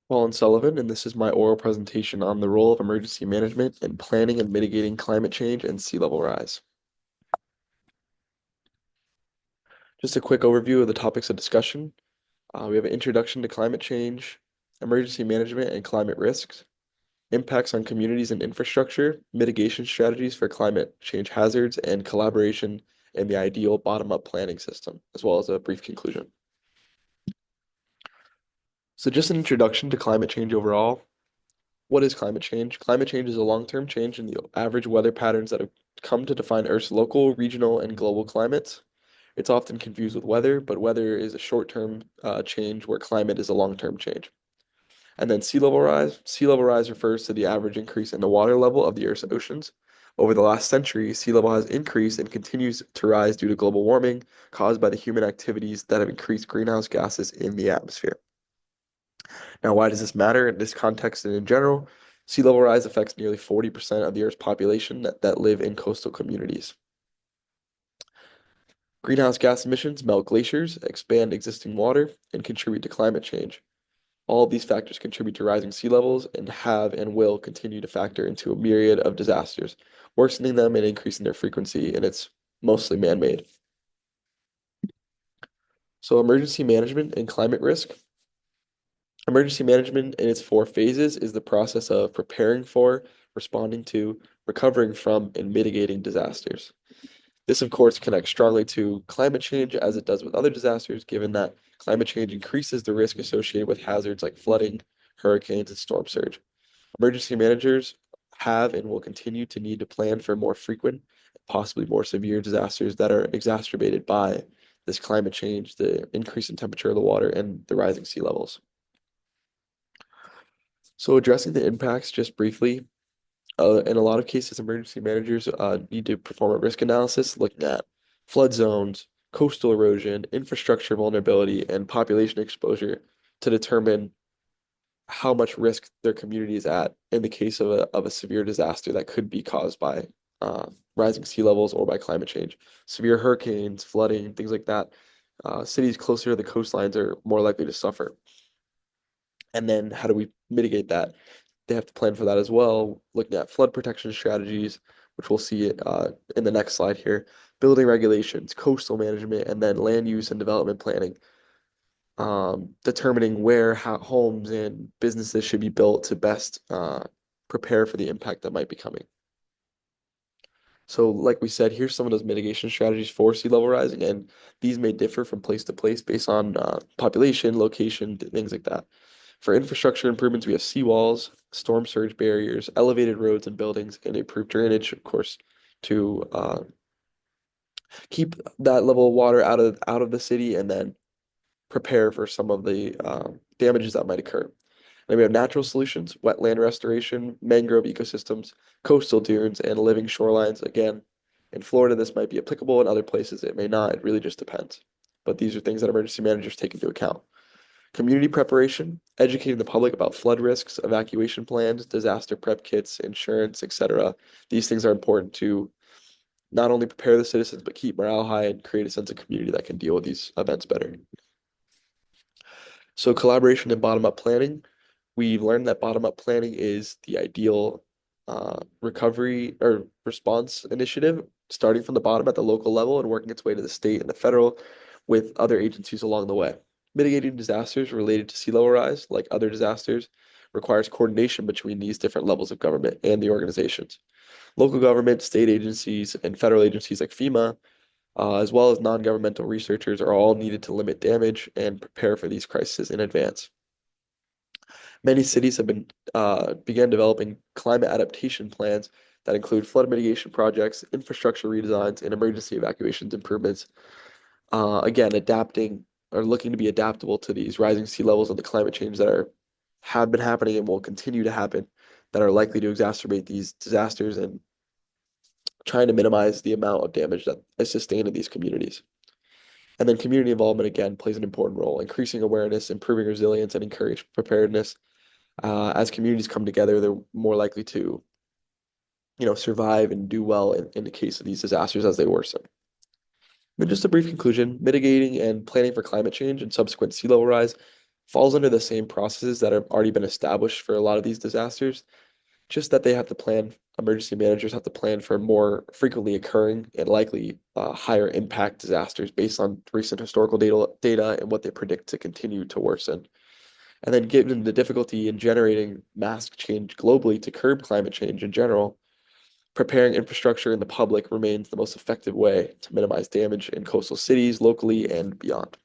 Colin Sullivan, and this is my oral presentation on the role of emergency management in planning and mitigating climate change and sea level rise. Just a quick overview of the topics of discussion. We have an introduction to climate change, emergency management and climate risks, impacts on communities and infrastructure, mitigation strategies for climate change hazards, and collaboration in the ideal bottom-up planning system, as well as a brief conclusion. So just an introduction to climate change overall. What is climate change? Climate change is a long-term change in the average weather patterns that have come to define Earth's local, regional, and global climates. It's often confused with weather, but weather is a short-term change where climate is a long-term change. And then sea level rise. Sea level rise refers to the average increase in the water level of the Earth's oceans. Over the last century, sea level has increased and continues to rise due to global warming caused by the human activities that have increased greenhouse gases in the atmosphere. Now, why does this matter in this context and in general? Sea level rise affects nearly 40% of the Earth's population that live in coastal communities. Greenhouse gas emissions melt glaciers, expand existing water, and contribute to climate change. All of these factors contribute to rising sea levels and have and will continue to factor into a myriad of disasters, worsening them and increasing their frequency, and it's mostly man-made. So emergency management and climate risk. Emergency management in its four phases is the process of preparing for, responding to, recovering from, and mitigating disasters. This, of course, connects strongly to climate change as it does with other disasters, given that climate change increases the risk associated with hazards like flooding, hurricanes, and storm surge. Emergency managers have and will continue to need to plan for more frequent, possibly more severe disasters that are exacerbated by this climate change, the increase in temperature of the water, and the rising sea levels. So addressing the impacts just briefly, in a lot of cases, emergency managers need to perform a risk analysis looking at flood zones, coastal erosion, infrastructure vulnerability, and population exposure to determine how much risk their community is at in the case of a severe disaster that could be caused by rising sea levels or by climate change. Severe hurricanes, flooding, things like that. Cities closer to the coastlines are more likely to suffer. And then how do we mitigate that? They have to plan for that as well, looking at flood protection strategies, which we'll see in the next slide here, building regulations, coastal management, and then land use and development planning, determining where homes and businesses should be built to best prepare for the impact that might be coming. So like we said, here's some of those mitigation strategies for sea level rising, and these may differ from place to place based on population, location, things like that. For infrastructure improvements, we have seawalls, storm surge barriers, elevated roads and buildings, and improved drainage, of course, to keep that level of water out of the city and then prepare for some of the damages that might occur. Then we have natural solutions, wetland restoration, mangrove ecosystems, coastal dunes, and living shorelines. Again, in Florida, this might be applicable. In other places, it may not. It really just depends. But these are things that emergency managers take into account. Community preparation, educating the public about flood risks, evacuation plans, disaster prep kits, insurance, etc. These things are important to not only prepare the citizens, but keep morale high and create a sense of community that can deal with these events better. So collaboration and bottom-up planning. We've learned that bottom-up planning is the ideal recovery or response initiative, starting from the bottom at the local level and working its way to the state and the federal with other agencies along the way. Mitigating disasters related to sea level rise, like other disasters, requires coordination between these different levels of government and the organizations. Local government, state agencies, and federal agencies like FEMA, as well as non-governmental researchers, are all needed to limit damage and prepare for these crises in advance. Many cities have began developing climate adaptation plans that include flood mitigation projects, infrastructure redesigns, and emergency evacuations improvements. Again, adapting or looking to be adaptable to these rising sea levels and the climate change that have been happening and will continue to happen that are likely to exacerbate these disasters and trying to minimize the amount of damage that is sustained in these communities. And then community involvement again plays an important role, increasing awareness, improving resilience, and encourage preparedness. As communities come together, they're more likely to, survive and do well in the case of these disasters as they worsen. But just a brief conclusion, mitigating and planning for climate change and subsequent sea level rise falls under the same processes that have already been established for a lot of these disasters, just that they have to plan, emergency managers have to plan for more frequently occurring and likely higher impact disasters based on recent historical data and what they predict to continue to worsen. And then given the difficulty in generating mass change globally to curb climate change in general, preparing infrastructure in the public remains the most effective way to minimize damage in coastal cities locally and beyond.